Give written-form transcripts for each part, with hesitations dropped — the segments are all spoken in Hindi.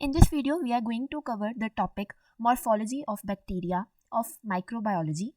In this video, we are going to cover the topic morphology of bacteria of microbiology.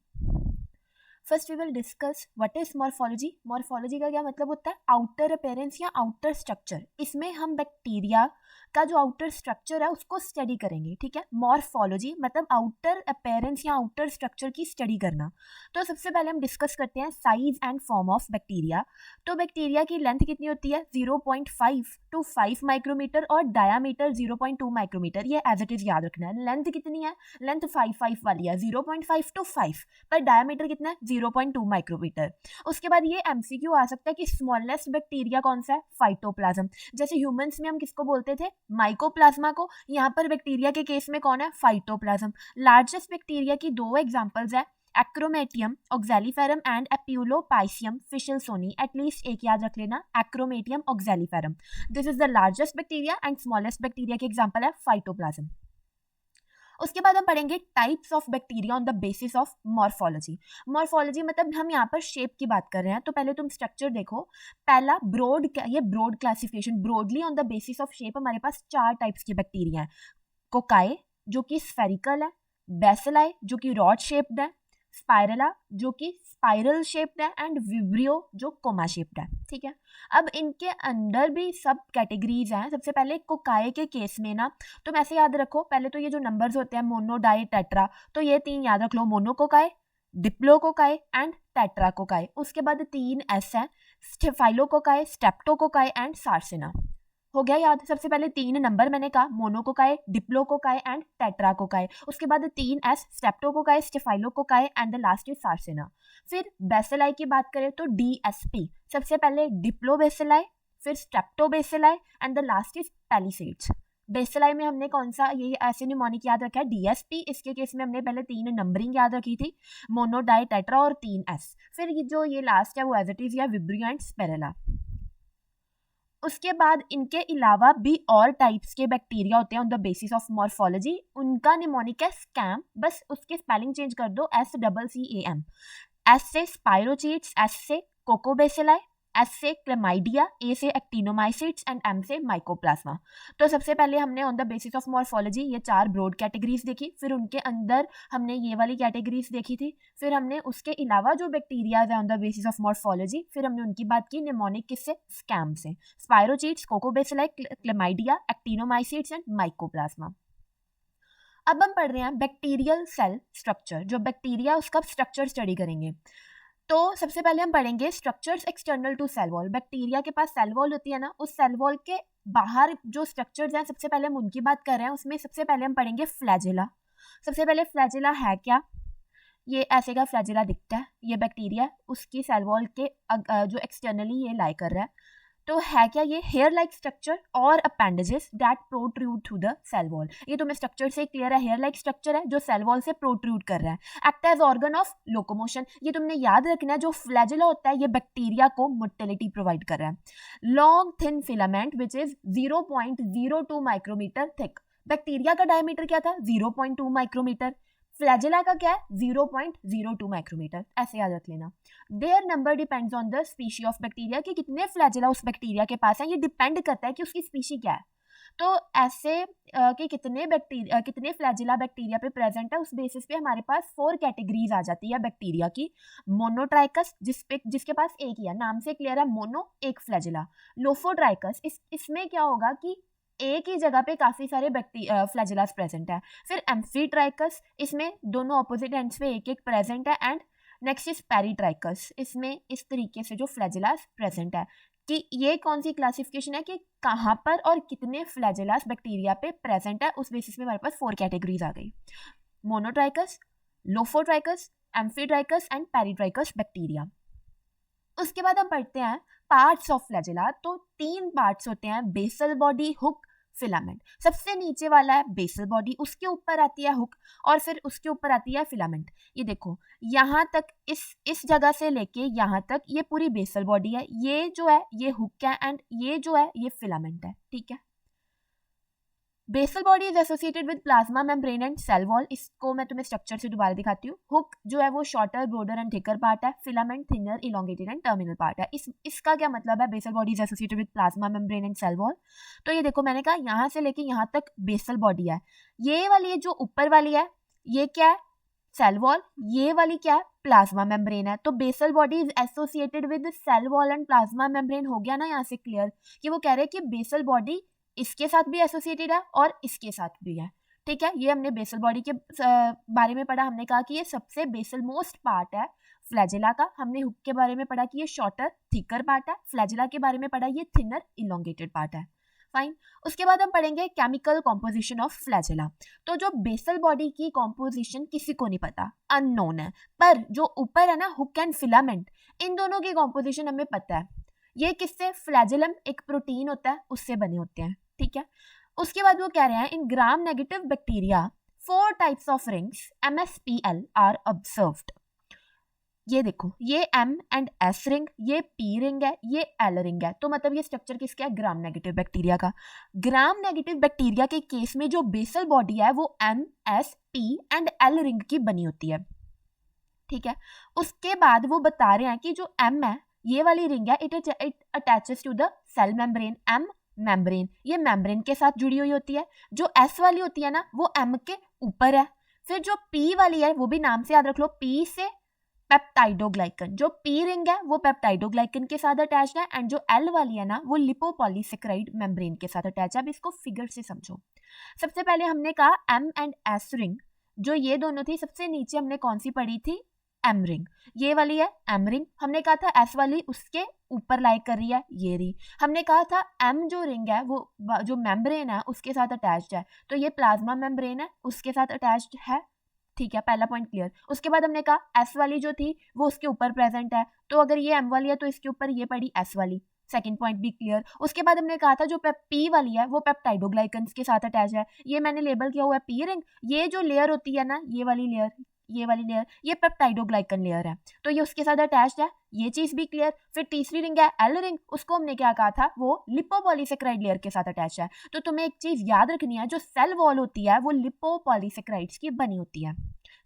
First, we will discuss what is morphology. Morphology का क्या मतलब होता है? आउटर अपेयरेंस या आउटर स्ट्रक्चर. इसमें हम बैक्टीरिया का जो आउटर स्ट्रक्चर है उसको स्टडी करेंगे. ठीक है. मॉर्फोलॉजी मतलब आउटर अपेयरेंस या आउटर स्ट्रक्चर की स्टडी करना. तो सबसे पहले हम डिस्कस करते हैं size and form of bacteria. तो बैक्टीरिया की लेंथ कितनी होती है? 0.5 to 5 माइक्रोमीटर और डायामीटर 0.2 माइक्रोमीटर. ये एज इट इज याद रखना है. लेंथ कितनी है? लेंथ 5 वाली है, 0.5 to 5, पर डायामीटर कितना है? 0.2 माइक्रोमीटर. उसके बाद ये एमसीक्यू आ सकता है कि स्मॉलेस्ट बैक्टीरिया कौन सा है? फाइटोप्लाज्म. जैसे ह्यूमंस में हम किसको बोलते थे? माइकोप्लाज्मा को. यहाँ पर बैक्टीरिया के केस में कौन है? फाइटोप्लाज्म. लार्जेस्ट बैक्टीरिया की दो एग्जांपल्स है, एक्रोमेटियम ऑक्सैलिफेरम एंड एप्यूलोपाइसियम फिशलसोनी. एटलीस्ट एक याद रख लेना, achromatium oxaliferum. This is the largest bacteria and smallest bacteria के एग्जांपल है फाइटोप्लाज्म. उसके बाद हम पढ़ेंगे types of bacteria on the basis of morphology. Morphology मतलब हम यहाँ पर शेप की बात कर रहे हैं. तो पहले तुम स्ट्रक्चर देखो. पहला ब्रॉड, ये broad classification, broadly on the basis of shape हमारे पास 4 टाइप्स की बैक्टीरिया है. कोकाए जो कि स्फेरिकल है, बेसिलाई जो कि रॉड शेप्ड है, स्पाइरला जो कि स्पाइरल शेप्ड है एंड विब्रियो जो कोमा शेप्ड है. ठीक है. अब इनके अंदर भी सब कैटेगरीज हैं. सबसे पहले कोकाए के केस में ना तुम ऐसे याद रखो, पहले तो ये जो नंबर्स होते हैं मोनो, डाई, टेट्रा, तो ये 3 याद रख लो, मोनोकोकाए, डिप्लोकोकाए एंड टेट्राकोकाए. उसके बाद 3 एस है, स्टेफाइलोकोकाए, स्टेप्टोकोकाए एंड सार्सिना. हो गया याद? सबसे पहले 3 नंबर मैंने कहा, मोनोकोकाए, डिप्लोकोकाए एंड टेट्राकोकाए. उसके बाद 3 एस, streptococci, staphylococci and the last is sarcina. फिर बेसिलाई की बात करें तो डीएसपी. सबसे पहले डिप्लोबेसिलाई, फिर streptobacilli and the last is palisades. Bacilli में हमने कौन सा ये ऐसे निमोनिक याद रखा है? डीएसपी. इसके केस में हमने पहले 3 नंबरिंग याद रखी थी, मोनो, डाई, टेट्रा और 3 एस. फिर ये लास्ट है वो एज इट इज या विब्रियो एंड स्पेरेला. उसके बाद इनके अलावा भी और टाइप्स के बैक्टीरिया होते हैं on the basis of morphology. उनका निमोनिक है स्कैम, बस उसके स्पेलिंग चेंज कर दो, SCCAM. एस से स्पाइरोचीट्स, एस से कोकोबेसिलाई, एस से क्लेमाइडिया, ए से एक्टिनोमाइसिट्स एंड एम से माइकोप्लाज्मा. तो सबसे पहले हमने on the basis of morphology ये 4 ब्रॉड कैटेगरीज देखी. फिर उनके अंदर हमने ये वाली कैटेगरीज देखी थी. फिर हमने उसके अलावा जो बैक्टीरियाज है on the basis of morphology, फिर हमने उनकी बात की निमोनिक किससे? स्कैम से. Spirochetes, coccobacilli, chlamydia, actinomycetes and mycoplasma. अब हम पढ़ रहे हैं बैक्टीरियल सेल स्ट्रक्चर. जो बैक्टीरिया उसका स्ट्रक्चर स्टडी करेंगे. तो सबसे पहले हम पढ़ेंगे structures external to cell wall. Bacteria के पास सेल वॉल होती है ना, उस सेल वॉल के बाहर जो स्ट्रक्चर्स हैं सबसे पहले हम उनकी बात कर रहे हैं. उसमें सबसे पहले हम पढ़ेंगे फ्लैजिला. सबसे पहले फ्लैजिला है क्या? ये ऐसे का फ्लैजिला दिखता है. ये बैक्टीरिया उसकी सेल वॉल के जो एक्सटर्नली ये लाई कर रहा है. तो है क्या ये? हेयर लाइक स्ट्रक्चर और appendages that protrude through the cell wall. ये तुम्हें स्ट्रक्चर से क्लियर है, हेयर लाइक स्ट्रक्चर है जो सेल वॉल से प्रोट्रूड कर रहा है. Act as organ of locomotion. ये तुमने याद रखना है, जो फ्लैजिला होता है ये बैक्टीरिया को मोटिलिटी प्रोवाइड कर रहा है. Long thin filament which is 0.02 micrometer thick. Bacteria का डायमीटर क्या था? 0.2 माइक्रोमीटर. फ्लैजिला का क्या है? 0.02 माइक्रोमीटर. ऐसे याद रख लेना. Their number depends on the species of bacteria, कि कितने फ्लैजिला उस बैक्टीरिया के पास है ये डिपेंड करता है कि उसकी स्पीशी क्या है. तो ऐसे कि कितने फ्लैजिला बैक्टीरिया पे प्रेजेंट है, उस बेसिस पे हमारे पास 4 कैटेगरीज आ जाती है बैक्टीरिया की. मोनोट्राइकस जिसके पास एक ही है, नाम से क्लियर है, मोनो, एक फ्लैजिला. लोफोट्राइकस, इसमें क्या होगा कि एक ही जगह पे काफी सारे फ्लैजिलास प्रेजेंट है. फिर एम्फीट्राइकस, इसमें दोनों ऑपोजिट एंड्स पे एक एक प्रेजेंट है. एंड नेक्स्ट इज पेरीट्राइकस, इसमें इस तरीके से जो फ्लैजिलास प्रेजेंट है. कि ये कौन सी क्लासिफिकेशन है कि कहाँ पर और कितने फ्लैजिलास बैक्टीरिया पे प्रेजेंट है, उस बेसिस में हमारे पास 4 कैटेगरीज आ गई. Monotrichous, lophotrichous, amphitrichous and peritrichous bacteria. उसके बाद हम पढ़ते हैं पार्ट्स ऑफ फ्लैजिला. तो 3 पार्ट्स होते हैं, बेसल बॉडी, हुक, फिलामेंट. सबसे नीचे वाला है बेसल बॉडी, उसके ऊपर आती है हुक और फिर उसके ऊपर आती है फिलामेंट. ये देखो यहाँ तक, इस जगह से लेके यहाँ तक ये पूरी बेसल बॉडी है. ये जो है ये हुक है एंड ये जो है ये फिलामेंट है. ठीक है. Basal body is associated with plasma membrane and cell wall. इसको मैं तुम्हें स्ट्रक्चर से दोबारा दिखाती हूँ। हुक जो है वो shorter, broader and thicker part है। Filament thinner, elongated and terminal part है। इसका क्या मतलब है? Basal body is associated with plasma membrane and cell wall. तो ये देखो मैंने कहा यहाँ से लेके यहाँ तक बेसल बॉडी है। ये वाली जो ऊपर वाली है ये क्या है? Cell wall. ये वाली क्या है? प्लाज्मा मेम्ब्रेन है। तो basal body is associated with cell wall and plasma membrane. हो गया ना यहाँ से क्लियर कि वो कह रहे हैं कि बेसल बॉडी इसके साथ भी एसोसिएटेड है और इसके साथ भी है। ठीक है, ये हमने बेसल बॉडी के बारे में पढ़ा। हमने कहा कि ये सबसे बेसल मोस्ट पार्ट है फ्लैजेला का। हमने हुक के बारे में पढ़ा कि ये शॉर्टर थिकर पार्ट है। फ्लैजेला के बारे में पढ़ा ये थिनर इलोंगेटेड पार्ट है। फाइन। उसके बाद हम पढ़ेंगे केमिकल कॉम्पोजिशन ऑफ फ्लैजेला। तो जो बेसल बॉडी की कॉम्पोजिशन किसी को नहीं पता, अननोन है, पर जो ऊपर है ना हुक एंड फिलामेंट, इन दोनों की कॉम्पोजिशन हमें पता है। ये किससे? फ्लैजेलम एक प्रोटीन होता है उससे बने होते हैं। ठीक है, उसके बाद वो कह रहे हैं in gram negative bacteria 4 types of rings MSPL are observed. ये देखो, ये M एंड S रिंग, ये P रिंग है, ये L रिंग है। तो मतलब ये स्ट्रक्चर किसका है? ग्राम नेगेटिव बैक्टीरिया का। ग्राम नेगेटिव बैक्टीरिया के केस में जो बेसल बॉडी है वो M, S, P and L ring की बनी होती है। ठीक है, उसके बाद वो बता रहे हैं कि जो M है ये वाली रिंग है, it attaches to the cell membrane. M membrane, ये मेम्ब्रेन के साथ जुड़ी हुई होती है। जो S वाली होती है ना वो M के ऊपर है। फिर जो P वाली है वो भी नाम से याद रख लो, P से पेप्टाइडोग्लाइकन। जो P रिंग है वो पेप्टाइडोग्लाइकन के साथ अटैच्ड है एंड जो L वाली है ना वो लिपोपॉलीसेकेराइड मेम्ब्रेन के साथ अटैच है। अब इसको फिगर से समझो। सबसे पहले हमने कहा M एंड S रिंग, जो ये दोनों थी, सबसे नीचे हमने कौन सी पढ़ी थी? M ring. ये वाली है M रिंग। हमने कहा था S वाली उसके ऊपर लाई कर रही है, ये रही। हमने कहा था M जो रिंग है वो जो मेम्ब्रेन है उसके साथ अटैच्ड है, तो ये प्लाज्मा मेम्ब्रेन है उसके साथ अटैच्ड है। ठीक है, पहला पॉइंट क्लियर। उसके बाद हमने कहा S वाली जो थी वो उसके ऊपर प्रेजेंट है, तो अगर ये M वाली है तो इसके ऊपर ये पड़ी S वाली। सेकंड पॉइंट भी क्लियर। उसके बाद हमने कहा था जो P वाली है वो पेप्टाइडोग्लाइकन्स के साथ अटैच है, ये मैंने लेबल किया हुआ है P रिंग। ये जो लेयर होती है ना ये वाली लेयर, ये पेप्टाइडोग्लाइकन लेयर है, तो ये उसके साथ अटैच्ड है, ये चीज भी क्लियर। फिर तीसरी रिंग है L रिंग, उसको हमने क्या कहा था? वो लिपोपॉलीसेकेराइड लेयर के साथ अटैच है। तो तुम्हें एक चीज याद रखनी है, जो सेल वॉल होती है वो लिपोपॉलीसेकेराइड्स की बनी होती है।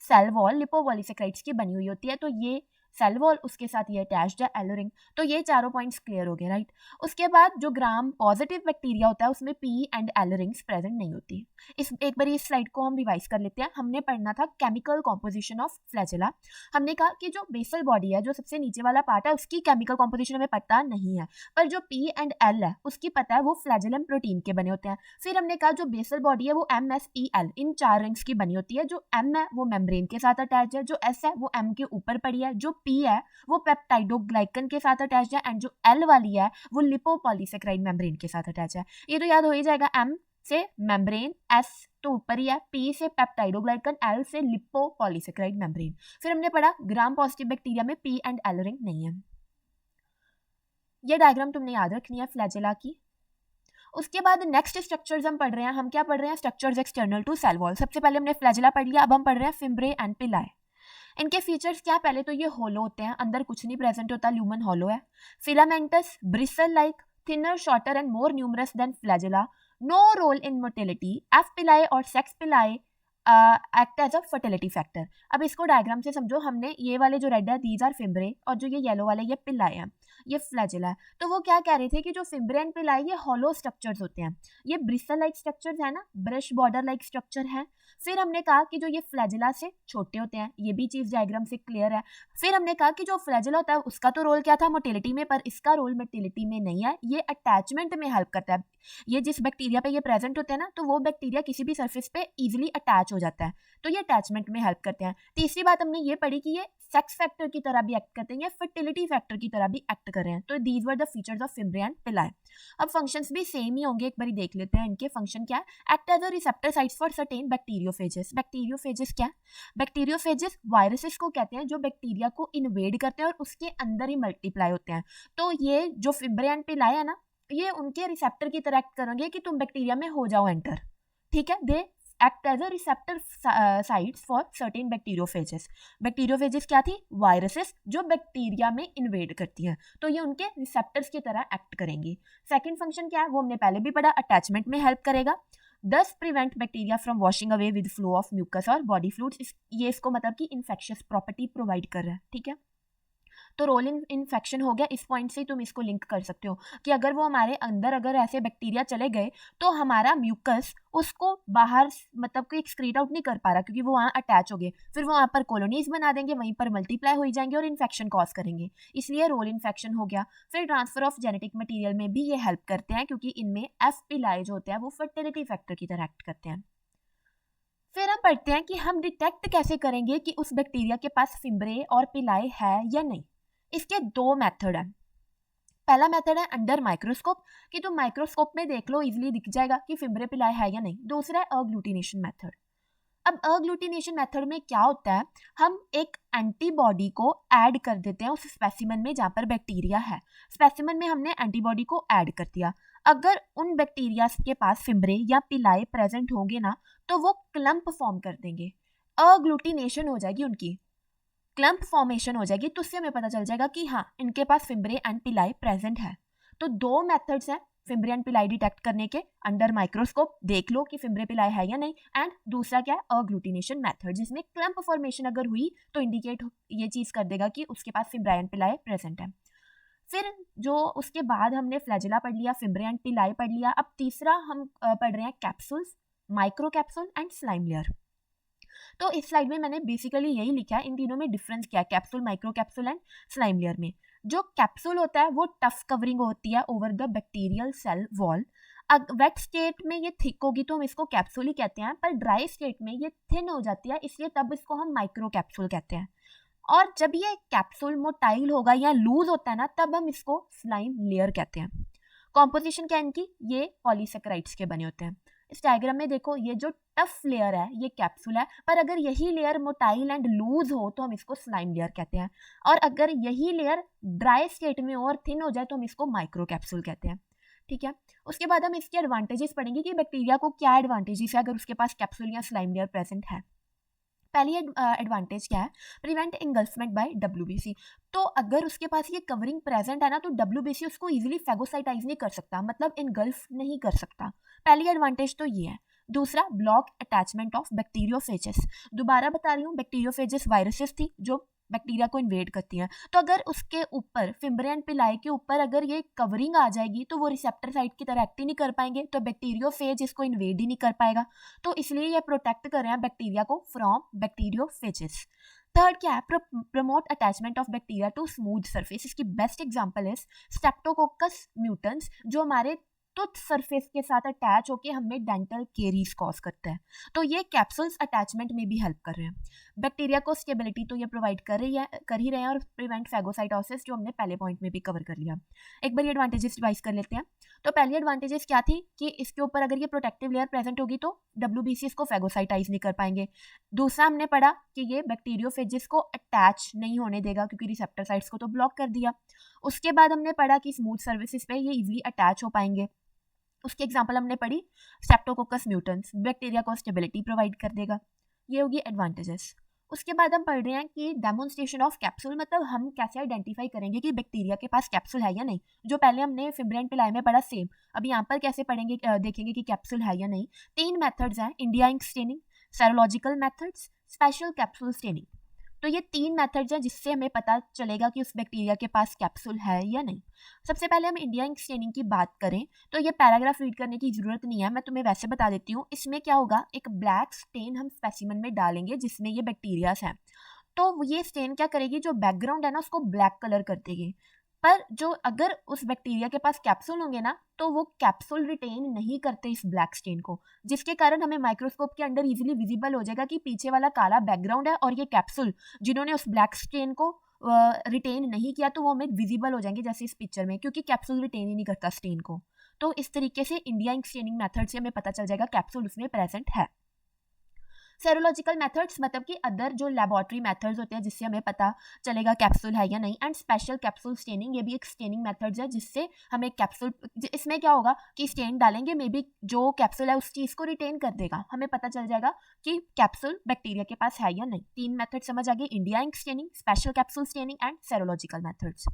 सेल वॉल लिपोपॉलीसेकेराइड्स की बनी हुई होती है, तो ये सेल वॉल उसके साथ ये अटैच्ड है L रिंग। तो ये चारों पॉइंट्स क्लियर हो गए, राइट। उसके बाद जो ग्राम पॉजिटिव बैक्टीरिया होता है उसमें P and L rings present नहीं होती। एक बार इस स्लाइड को हम रिवाइज कर लेते हैं। हमने पढ़ना था केमिकल कॉम्पोजिशन ऑफ फ्लैजेला। हमने कहा कि जो बेसल बॉडी है, जो सबसे नीचे वाला पार्ट है, उसकी केमिकल कॉम्पोजिशन हमें पता नहीं है, पर जो P एंड L है उसकी पता है, वो फ्लैजेलम प्रोटीन के बने होते हैं। फिर हमने कहा जो बेसल बॉडी है वो MSPL इन 4 रिंग्स की बनी होती है। जो M है वो मेम्ब्रेन के साथ अटैच है, जो S है वो M के ऊपर पड़ी है, जो P है वो पेप्टाइडोग्लाइकन के साथ अटैच है एंड जो L वाली है वो लिपोपॉलीसेकेराइड मेम्ब्रेन के साथ अटैच है। ये तो याद हो ही जाएगा, M से मेम्ब्रेन, S तो ऊपर ही है, P से पेप्टाइडोग्लाइकन, L से लिपोपॉलीसेकेराइड मेम्ब्रेन। फिर हमने पढ़ा ग्राम पॉजिटिव बैक्टीरिया में P एंड L रिंग नहीं है। ये डायग्राम तुमने याद रखनी है फ्लैजेला की। उसके बाद नेक्स्ट स्ट्रक्चर्स हम पढ़ रहे हैं। हम क्या पढ़ रहे हैं? Structures external to cell wall. सबसे पहले हमने फ्लैजेला पढ़ लिया, अब हम पढ़ रहे हैं फिम्ब्रे एंड पिलाए। इनके फीचर्स क्या? पहले तो ये होलो होते हैं, अंदर कुछ नहीं प्रेजेंट होता, ल्यूमन होलो है। Filamentous, bristle like, thinner, shorter and more numerous than flagella. No role in motility. F pili और sex pili act as a fertility factor. अब इसको डायग्राम से समझो। हमने ये वाले जो रेड है दीज आर फिम्ब्रे, और जो ये येलो वाले ये पिलाए हैं, ये फ्लैजेला है। तो वो क्या कह रहे थे कि जो फिम्ब्रे एंड पिलाए ये होलो स्ट्रक्चर्स होते हैं, ये ब्रिसल लाइक स्ट्रक्चर्स है ना, ब्रश बॉर्डर लाइक स्ट्रक्चर है। फिर हमने कहा कि जो ये फ्लैजेला से छोटे होते हैं, ये भी चीज डायग्राम से क्लियर है। फिर हमने कहा कि जो फ्लैजेला होता है उसका तो रोल क्या था? मोटिलिटी में, पर इसका रोल मोटिलिटी में नहीं है, ये अटैचमेंट में हेल्प करता है। ये जिस बैक्टीरिया पे ये प्रेजेंट होते हैं ना, तो वो बैक्टीरिया किसी भी सरफेस पे इजीली अटैच हो जाता है, तो ये अटैचमेंट में हेल्प करते हैं। तीसरी बात हमने ये पढ़ी कि ये सेक्स फैक्टर की तरह भी एक्ट करते हैं, ये फर्टिलिटी फैक्टर की तरह भी एक्ट कर रहे हैं। तो these were the features of fimbriae and पिलाए। अब फंक्शंस भी सेम ही होंगे, एक बार देख लेते हैं इनके फंक्शन क्या है। Act as a receptor sites for certain bacteriophages. Bacteriophages क्या? बैक्टीरियोफेजेस वायरसेस को कहते हैं जो बैक्टीरिया को इन्वेड करते हैं और उसके अंदर ही मल्टीप्लाई होते हैं। तो ये जो फिम्ब्रे एंड पिलाए है ना, ये उनके रिसेप्टर की तरह एक्ट करेंगे कि तुम बैक्टीरिया में हो जाओ एंटर। ठीक है, they act as a receptor sites for certain bacteriophages. Bacteriophages क्या थी? वायरसेस जो बैक्टीरिया में इन्वेड करती हैं, तो ये उनके रिसेप्टर्स की तरह एक्ट करेंगी। सेकंड फंक्शन क्या है वो हमने पहले भी पढ़ा, अटैचमेंट में हेल्प करेगा। These prevent bacteria from washing away with flow of mucus और बॉडी फ्लूइड्स। ये इसको मतलब कि इन्फेक्शियस प्रॉपर्टी प्रोवाइड कर रहा है, ठीक है। तो रोल इन इन्फेक्शन हो गया, इस पॉइंट से तुम इसको लिंक कर सकते हो कि अगर वो हमारे अंदर अगर ऐसे बैक्टीरिया चले गए तो हमारा म्यूकस उसको बाहर मतलब कि एक्सक्रीट आउट नहीं कर पा रहा क्योंकि वो वहाँ अटैच हो गए, फिर वो वहाँ पर कॉलोनीज बना देंगे, वहीं पर मल्टीप्लाई हो जाएंगे और इन्फेक्शन कॉज करेंगे, इसलिए रोल इन्फेक्शन हो गया। फिर ट्रांसफर ऑफ जेनेटिक मटीरियल में भी ये हेल्प करते हैं क्योंकि इनमें एफ पिलाई जो होते हैं वो फर्टिलिटी फैक्टर की तरह एक्ट करते हैं। फिर हम पढ़ते हैं कि हम डिटेक्ट कैसे करेंगे कि उस बैक्टीरिया के पास फिम्ब्रे और पिलाई है या नहीं। इसके दो मेथड हैं। पहला मेथड है अंडर माइक्रोस्कोप कि तुम माइक्रोस्कोप में देख लो, इजीली दिख जाएगा कि फिम्ब्रे पिलाई है या नहीं। दूसरा है अग्लूटिनेशन मेथड। अब अग्लूटिनेशन मेथड में क्या होता है, हम एक एंटीबॉडी को ऐड कर देते हैं उस स्पेसिमन में जहाँ पर बैक्टीरिया है। स्पेसिमन में हमने एंटीबॉडी को ऐड कर दिया, अगर उन बैक्टीरिया के पास फिम्ब्रे या पिलाई प्रेजेंट होंगे ना तो वो क्लम्प फॉर्म कर देंगे, अग्लूटिनेशन हो जाएगी उनकी, क्लम्प फॉर्मेशन हो जाएगी, तो उससे हमें पता चल जाएगा कि हाँ इनके पास फिम्ब्रे एंड पिलाई प्रेजेंट है। तो दो मेथड्स हैं फिम्ब्रे एंड पिलाई डिटेक्ट करने के, अंडर माइक्रोस्कोप देख लो कि फिम्ब्रे पिलाई है या नहीं, एंड दूसरा क्या है अग्लूटिनेशन मेथड जिसमें क्लम्प फॉर्मेशन अगर हुई तो इंडिकेट ये चीज कर देगा कि उसके पास फिम्ब्रे एंड पिलाई प्रेजेंट है। फिर जो उसके बाद हमने फ्लैजिला पढ़ लिया, फिम्ब्रे एंड पिलाई पढ़ लिया। अब तीसरा हम पढ़ रहे हैं capsules, micro capsule and slime layer. तो इस स्लाइड में मैंने बेसिकली यही लिखा है, इन तीनों में डिफरेंस क्या है capsule, micro capsule and slime layer में। जो कैप्सूल होता है वो टफ कवरिंग होती है over the bacterial cell wall. Wet state में ये थिक होगी तो हम इसको कैप्सूल ही कहते हैं, पर ड्राई स्टेट में ये थिन हो जाती है, इसलिए तब इसको हम माइक्रो कैप्सूल कहते हैं। और जब ये कैप्सूल मोटाइल होगा या लूज होता है ना तब हम इसको स्लाइम लेयर कहते हैं। कॉम्पोजिशन क्या है इनकी, ये पॉलीसेकेराइड्स के बने होते हैं। इस डायग्राम में देखो ये जो टफ लेयर है ये कैप्सूल है, पर अगर यही लेयर मोटाइल एंड लूज हो तो हम इसको स्लाइम लेयर कहते हैं, और अगर यही लेयर ड्राई स्टेट में हो और थिन हो जाए तो हम इसको माइक्रो कैप्सूल कहते हैं, ठीक है। उसके बाद हम इसके एडवांटेजेस पढ़ेंगे कि बैक्टीरिया को क्या एडवांटेजेस है अगर उसके पास कैप्सूल या स्लाइम लेयर प्रेजेंट है। पहली एडवांटेज क्या है, प्रिवेंट इंगल्फमेंट बाय डब्ल्यूबीसी। तो अगर उसके पास ये कवरिंग प्रेजेंट है ना तो डब्ल्यूबीसी उसको इजीली फेगोसाइटाइज नहीं कर सकता, मतलब इनगल्फ नहीं कर सकता। पहली एडवांटेज तो ये है। दूसरा, ब्लॉक अटैचमेंट ऑफ बैक्टीरियोफेजेस। दोबारा बता रही हूँ, बैक्टीरियोफेजेस वायरसेस थी जो बैक्टीरिया को इन्वेड करती हैं, तो अगर उसके ऊपर फिम्ब्रे एंड पिलाई के ऊपर अगर ये कवरिंग आ जाएगी तो वो रिसेप्टर साइट की तरह एक्ट ही नहीं कर पाएंगे, तो बैक्टीरियोफेज इसको इन्वेड ही नहीं कर पाएगा, तो इसलिए ये प्रोटेक्ट कर रहे हैं बैक्टीरिया को फ्रॉम बैक्टीरियोफेजेस। थर्ड क्या है, promote attachment of bacteria to smooth surface. इसकी बेस्ट एग्जांपल है स्ट्रेप्टोकोकस म्यूटेंस जो हमारे टूथ सरफेस के साथ अटैच होकर हमें डेंटल केरीज कॉज करता है, तो ये कैप्सूल्स अटैचमेंट में भी हेल्प कर रहे हैं। बैक्टीरिया को स्टेबिलिटी तो ये प्रोवाइड कर ही रहे हैं और प्रिवेंट फैगोसाइटोसिस जो हमने पहले पॉइंट में भी कवर कर लिया। एक बार ये एडवांटेजेस रिवाइज कर लेते हैं। तो पहली एडवांटेजेस क्या थी कि इसके ऊपर अगर ये प्रोटेक्टिव लेयर प्रेजेंट होगी तो डब्ल्यूबीसी इसको फैगोसाइटाइज नहीं कर पाएंगे। दूसरा हमने पढ़ा कि ये बैक्टीरियोफेजेस को अटैच नहीं होने देगा क्योंकि रिसेप्टर साइट्स को तो ब्लॉक कर दिया। उसके बाद हमने पढ़ा कि स्मूथ सर्फेसिस पे ये इजीली अटैच हो पाएंगे। उसकी एग्जांपल हमने पढ़ी स्ट्रेप्टोकोकस म्यूटेंस, बैक्टीरिया को स्टेबिलिटी प्रोवाइड कर देगा, ये होगी एडवांटेजेस। उसके बाद हम पढ़ रहे हैं कि डेमोन्स्ट्रेशन ऑफ कैप्सूल, मतलब हम कैसे आइडेंटिफाई करेंगे कि बैक्टीरिया के पास कैप्सूल है या नहीं। जो पहले हमने फिम्ब्रे एंड पिलाई में पढ़ा सेम, अब यहाँ पर कैसे पढ़ेंगे देखेंगे कि कैप्सूल है या नहीं। 3 मेथड्स हैं, India ink staining, serological methods, special capsule staining. तो ये 3 मेथड्स हैं जिससे हमें पता चलेगा कि उस बैक्टीरिया के पास कैप्सूल है या नहीं। सबसे पहले हम इंडिया इंक स्टेनिंग की बात करें तो ये पैराग्राफ रीड करने की जरूरत नहीं है, मैं तुम्हें वैसे बता देती हूँ। इसमें क्या होगा, एक ब्लैक स्टेन हम स्पेसिमन में डालेंगे जिसमें ये बैक्टीरियाज हैं, तो ये स्टेन क्या करेगी, जो बैकग्राउंड है ना उसको ब्लैक कलर कर देगी। पर जो अगर उस बैक्टीरिया के पास कैप्सूल होंगे ना तो वो कैप्सूल रिटेन नहीं करते इस ब्लैक स्टेन को, जिसके कारण हमें माइक्रोस्कोप के अंदर इजीली विजिबल हो जाएगा कि पीछे वाला काला बैकग्राउंड है और ये कैप्सूल जिन्होंने उस ब्लैक स्टेन को रिटेन नहीं किया तो वो हमें विजिबल हो जाएंगे जैसे इस पिक्चर में, क्योंकि कैप्सूल रिटेन ही नहीं करता स्टेन को। तो इस तरीके से इंडिया इंक स्टेनिंग मेथड से हमें पता चल जाएगा कैप्सूल उसमें प्रेजेंट है। सेरोलॉजिकल मेथड्स मतलब कि अदर जो लेबोरेटरी मेथड्स होते हैं जिससे हमें पता चलेगा कैप्सूल है या नहीं। एंड स्पेशल कैप्सूल स्टेनिंग, ये भी एक स्टेनिंग मेथड्स है जिससे हमें कैप्सूल, इसमें क्या होगा कि स्टेन डालेंगे, मे बी जो कैप्सूल है उस चीज़ को रिटेन कर देगा, हमें पता चल जाएगा कि कैप्सूल बैक्टीरिया के पास है या नहीं। 3 मेथड समझ आ गई, India ink staining, special capsule staining and serological methods.